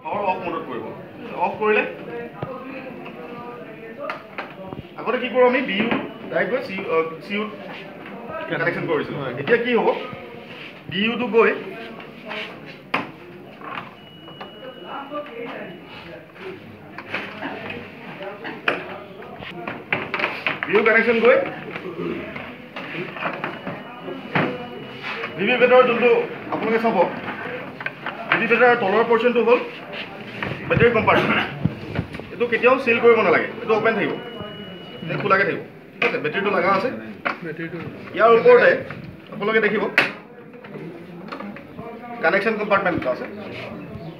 power of মোডত কৰিব of কৰিলে আগতে কি কৰোঁ আমি বিউ ডাইৰেক্ট গৈ চিউ কানেকশ্যন কৰিছোঁ এতিয়া কি হ'ব বিউটো গৈ বিউ কানেকশ্যন গৈ ভিভি বেটাৰ যোনটো আপোনালোকে চাব ভিভি বেটাৰ তলৰ পৰ্চনটো হ'ল বেটাৰী কম্পাৰ্টমেণ্ট এইটো কেতিয়াও চিল কৰিব নালাগে এইটো অপেন থাকিব খোলাকৈ থাকিব ঠিক আছে বেটাৰীটো লগা আছে ইয়াৰ ওপৰতে আপোনালোকে দেখিব কানেকশ্যন কম্পাৰ্টমেণ্ট আছে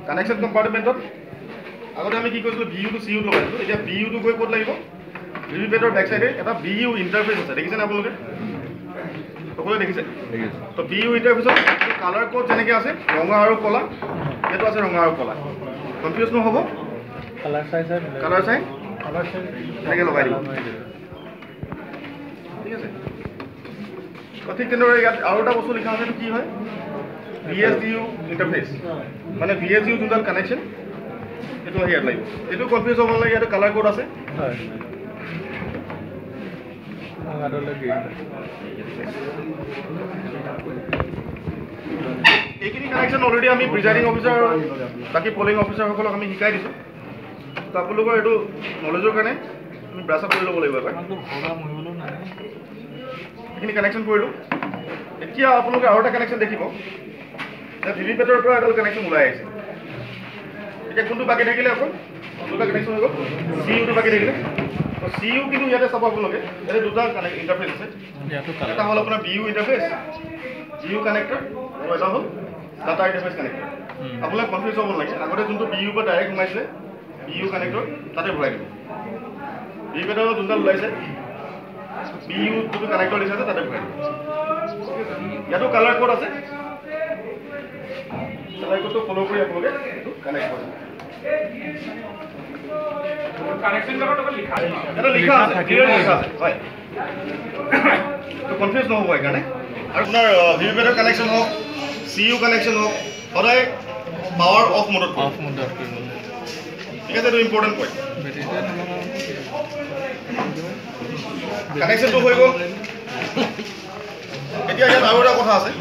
কানেকশ্যন কম্পাৰ্টমেণ্টত আগতে আমি কি কৰিছিলোঁ বিউটো চিউত লগাইছিলোঁ এতিয়া বিউটো গৈ ক'ত লাগিব ভিভি বেটাৰ বেক চাইডে এটা বিউ ইণ্টাৰফেচ আছে দেখিছেনে আপোনালোকে সকলোৱে দেখিছে তো বিউ ইণ্টাৰফেচত কালাৰ কোড যেনেকৈ আছে ৰঙা আৰু ক'লা এইটো আছে ৰঙা আৰু ক'লা কনফিউজ নহ'ব কালাৰ চাই এনেকৈ লগাই দিব ঠিক আছে ঠিক তেনেদৰে ইয়াত আৰু এটা বস্তু লিখা আছে এইটো কি হয় VSDU ইণ্টাৰফেচ মানে VSDU যোনডাল কানেকশ্যন এইটো ইয়াত লাগিব এইটো কনফিউজ হ'ব নালাগে ইয়াতে কালাৰ কোড আছে এইখিনি কানেকশ্যন অলৰেডি আমি প্ৰিজাইডিং অফিচাৰ বাকী পলিং অফিচাৰসকলক আমি শিকাই দিছোঁ তো আপোনালোকৰ এইটো নলেজৰ কাৰণে আমি ব্ৰাছ আপ কৰি ল'ব লাগিব এবাৰ এইখিনি কানেকশ্যন কৰিলোঁ এতিয়া আপোনালোকে আৰু এটা কানেকশ্যন দেখিব যে ভিভি পেটৰ পৰা এডাল কানেকশ্যন ওলাই আহিছে এতিয়া কোনটো বাকী থাকিলে অকল দুটা কানেকশ্যন হৈ গ'ল CU টো বাকী থাকিলে তো CU কিন্তু ইয়াতে চাব আপোনালোকে ইয়াতে দুটা ইণ্টাৰফেচ আছে এটা হ'ল আপোনাৰ BU ইণ্টাৰফেচ BU কানেক্টৰ আৰু এটা হ'ল ডাটা ইণ্টাৰফেচ কানেক্টৰ আপোনালোকে কনফিউজ হ'ব নালাগে আগতে যোনটো BU পৰা ডাইৰেক্ট সোমাইছিলে BU কানেক্টৰ তাতে ভৰাই দিব ভিভি পেটৰ যোনডাল ওলাইছে BU যোনটো কানেক্টৰ দিছে তাতে ভৰাই দিব ইয়াতো কালাৰ কোড আছে কালাৰ কোডটো ফ'ল' কৰি আপোনালোকে এইটো কানেক্ট কৰিব কানেকশ্যন লগত লিখা আছে এটা লিখা আছে ক্লিয়াৰ লিখা আছে হয় তো কনফিউজ নহ'ব সেইকাৰণে আৰু আপোনাৰ ভিভি পেটৰ কানেকশ্যন হওক CU কানেকশ্যন হওক সদায় পাৱাৰ অফ মোডত ঠিক আছে এইটো ইম্পৰ্টেণ্ট পইণ্ট কানেকশ্যনটো হৈ গ'ল এতিয়া ইয়াত আৰু এটা কথা আছে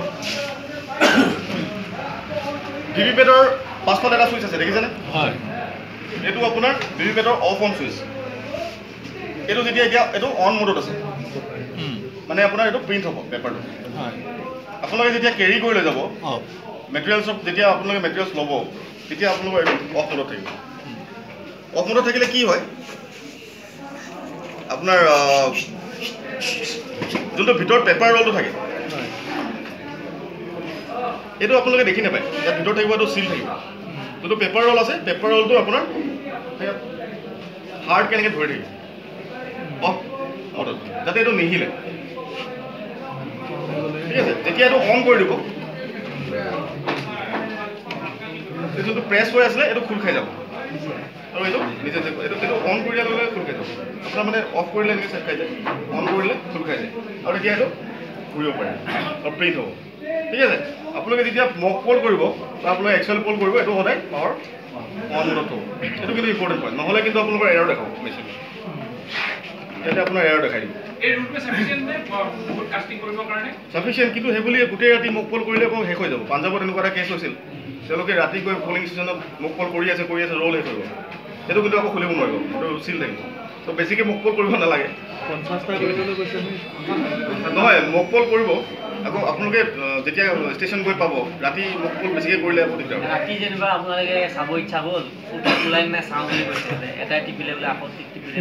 ভিভি পেটৰ পাছফালে এটা চুইচ আছে দেখিছেনে হয় এইটো আপোনাৰ ভিভি পেটৰ অফ অন চুইচ এইটো যেতিয়া এতিয়া এইটো অন মোডত আছে মানে আপোনাৰ এইটো প্ৰিণ্ট হ'ব পেপাৰটো আপোনালোকে যেতিয়া কেৰি কৰি লৈ যাব মেটেৰিয়েলছক যেতিয়া আপোনালোকে মেটেৰিয়েলছ ল'ব তেতিয়া আপোনালোকৰ এইটো অফ মোডত থাকিব অফ মোডত থাকিলে কি হয় আপোনাৰ যোনটো ভিতৰত পেপাৰ ৰলটো থাকে এইটো আপোনালোকে দেখি নাপায় ইয়াত ভিতৰত থাকিব এইটো চিল থাকিব যোনটো পেপাৰ ৰল আছে পেপাৰ ৰলটো আপোনাৰ হাৰ্ড কেনেকৈ ধৰি থাকিব অফ মোডত যাতে এইটো নিহিলে ঠিক আছে যেতিয়া এইটো অন কৰি দিব যোনটো প্ৰেছ হৈ আছিলে এইটো খোল খাই যাব আৰু এইটো নিজে এইটো অন কৰি দিয়াৰ লগে লগে খোল খাই যাব আপোনাৰ মানে অফ কৰিলে এনেকৈ চেক খাই যায় অন কৰিলে খোল খাই যায় আৰু এতিয়া এইটো ঘূৰিব পাৰে আৰু প্ৰিণ্ট হ'ব ঠিক আছে আপোনালোকে যেতিয়া মক পল কৰিব বা আপোনালোকে এক্সেল পল কৰিব এইটো সদায় পাৱাৰ অন মোডত হ'ব এইটো কিন্তু ইম্পৰ্টেণ্ট পইণ্ট নহ'লে কিন্তু আপোনালোকৰ এৰৰ দেখাব মেচিনত ইয়াতে আপোনাৰ এৰৰ দেখাই দিব চাফিচিয়েণ্ট কিন্তু সেইবুলি গোটেই ৰাতি মক পল কৰিলে আকৌ শেষ হৈ যাব পাঞ্জাৱত এনেকুৱা এটা কেছ হৈছিল তেওঁলোকে ৰাতি গৈ পলিং ষ্টেচনত মক পল কৰি আছে ৰ'ল শেষ হৈ গ'ল সেইটো কিন্তু আকৌ খুলিব নোৱাৰিব সেইটো চিল থাকিব তো বেছিকৈ মক পল কৰিব নালাগে নহয় মক পল কৰিব আকৌ আপোনালোকে যেতিয়া ষ্টেচন গৈ পাব ৰাতি মক পল বেছিকৈ কৰিলে আকৌ দিগদাৰ ৰাতি যেনিবা আপোনালোকে চাব ইচ্ছা হ'ল ওলাই নাই চাওঁ বুলি কৈছিলে এটাই টিপিলে বোলে আকৌ টিপিলে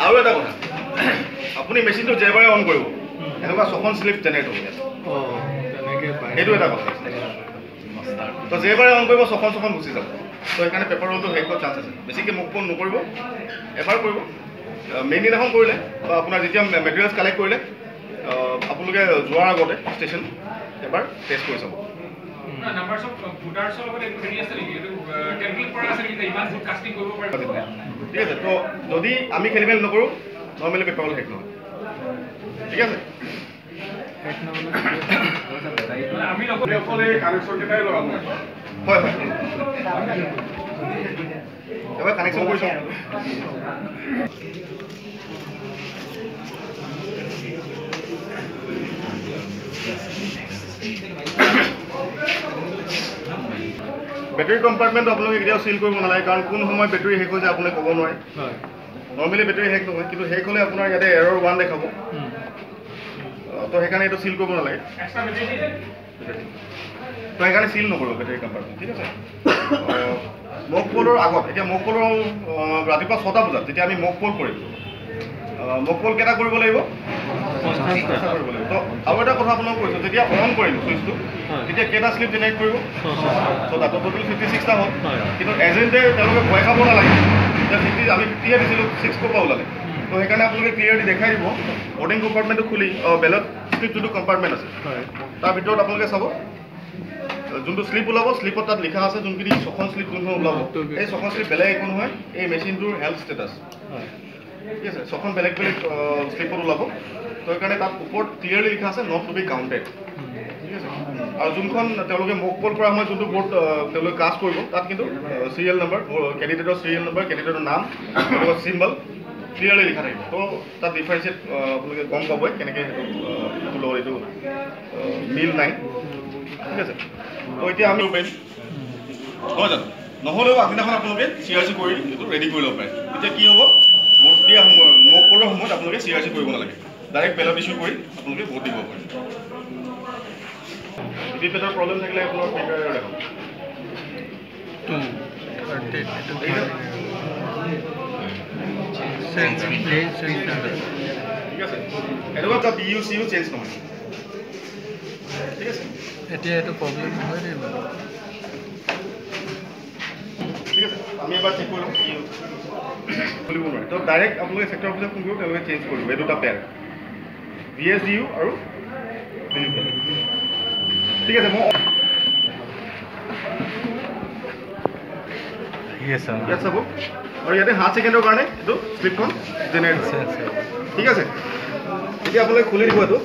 আৰু এটা কথা আপুনি মেচিনটো যেবাৰে অন কৰিব এনেকুৱা 6খন শ্লিপ জেনেৰেট হ'ব সেইটো এটা কথা তো যেবাৰে অন কৰিব 6খন গুচি যাব তো সেইকাৰণে পেপাৰ ৰলটো শেষ হোৱাৰ চান্স আছে বেছিকৈ মুখ পল নকৰিব এবাৰ কৰিব মেইন দিনাখন কৰিলে বা আপোনাৰ যেতিয়া মেটেৰিয়েলছ কালেক্ট কৰিলে আপোনালোকে যোৱাৰ আগতে ষ্টেচন এবাৰ টেষ্ট কৰি চাব ঠিক আছে তো যদি আমি খেলি মেলি নকৰোঁ নৰ্মেলি পেপাৰ ৰল শেষ নহয় ঠিক আছে আমি অকলে কানেকশ্যন কেইটাই লগাব হয় হয় এবাৰ কানেকশ্যন কৰিছোঁ বেটাৰী কম্পাৰ্টমেণ্ট আপোনালোকে কেতিয়াও চিল কৰিব নালাগে কাৰণ কোন সময়ত বেটাৰী শেষ হৈ যায় আপুনি ক'ব নোৱাৰে নৰ্মেলি বেটাৰী শেষ নহয় কিন্তু শেষ হ'লে আপোনাৰ ইয়াতে এৰৰ 1 দেখাব তো সেইকাৰণে এইটো চিল কৰিব নালাগে তো সেইকাৰণে চিল নকৰোঁ বেটাৰী কম্পাৰ্টমেণ্ট ঠিক আছে মক পোলৰ আগত এতিয়া মক পোলৰ ৰাতিপুৱা 6টা বজাত যেতিয়া আমি মক পোল কৰিম মক পোল কেইটা কৰিব লাগিব কৰিব লাগিব তো আৰু এটা কথা আপোনাক কৈছোঁ যেতিয়া অন কৰিম চুইচটো তেতিয়া কেইটা স্লিপ জেনেৰেট কৰিব তো তাতো টোটেল 56টা হ'ল কিন্তু এজেণ্টে তেওঁলোকে ভয় খাব নালাগে যে 50 আমি 50হে দিছিলোঁ 6 ক'ৰ পৰা ওলালে তো সেইকাৰণে আপোনালোকে ক্লিয়াৰলি দেখাই দিব বৰ্ডিং কম্পাৰ্টমেণ্টটো খুলি বেলেগ স্লিপ যোনটো কম্পাৰ্টমেণ্ট আছে তাৰ ভিতৰত আপোনালোকে চাব যোনটো স্লিপ ওলাব স্লিপত তাত লিখা আছে যোনখিনি 6খন স্লিপ যোনখন ওলাব এই 6খন স্লিপ বেলেগ একো নহয় এই মেচিনটোৰ হেল্থ ষ্টেটাছ ঠিক আছে 6খন বেলেগ বেলেগ স্লিপত ওলাব তো সেইকাৰণে তাত ওপৰত ক্লিয়াৰলি লিখা আছে নট টু বি কাউণ্টেড ঠিক আছে আৰু যোনখন তেওঁলোকে মক পোল কৰা সময়ত যোনটো বৰ্ড তেওঁলোকে কাষ্ট কৰিব তাত কিন্তু চিৰিয়েল নম্বৰ কেণ্ডিডেটৰ চিৰিয়েল নম্বৰ কেণ্ডিডেটৰ নাম চিম্বল ক্লিয়াৰলি লিখা থাকিব তো তাত ডিফাৰেঞ্চিয়েট আপোনালোকে গম পাবই কেনেকৈ সেইটো লগত এইটো মিল নাই ঠিক আছে তো এতিয়া আমি পাৰিম হয় জানো নহ'লেও আগদিনাখন আপোনালোকে CRC কৰি এইটো ৰেডি কৰি ল'ব পাৰে এতিয়া কি হ'ব ভোট দিয়া সময় মক পোলৰ সময়ত আপোনালোকে CRC কৰিব নালাগে ডাইৰেক্ট বেলট ইছ্যু কৰি আপোনালোকে ভোট দিব পাৰে পেটৰ প্ৰব্লেম থাকিলে আপোনাৰ ফিংগাৰ দেখাব ঠিক আছে এনেকুৱা এটা PUCU চেঞ্জ নহয় ঠিক আছে এতিয়া এইটো প্ৰব্লেম নহয় দেই ঠিক আছে আমি এবাৰ চেক কৰি লওঁ কি খুলিব নোৱাৰে তো ডাইৰেক্ট আপোনালোকে ছেক্টৰ অফিচত ফোন কৰিব তেওঁলোকে চেঞ্জ কৰিব এই দুটা পেয়াৰ VSDU আৰু ঠিক আছে মই ইয়াত চাব আৰু ইয়াতে 5 ছেকেণ্ডৰ কাৰণে এইটো স্লিপখন জেনেৰেট হৈছে ঠিক আছে এতিয়া আপোনালোকে খুলি দিব এইটো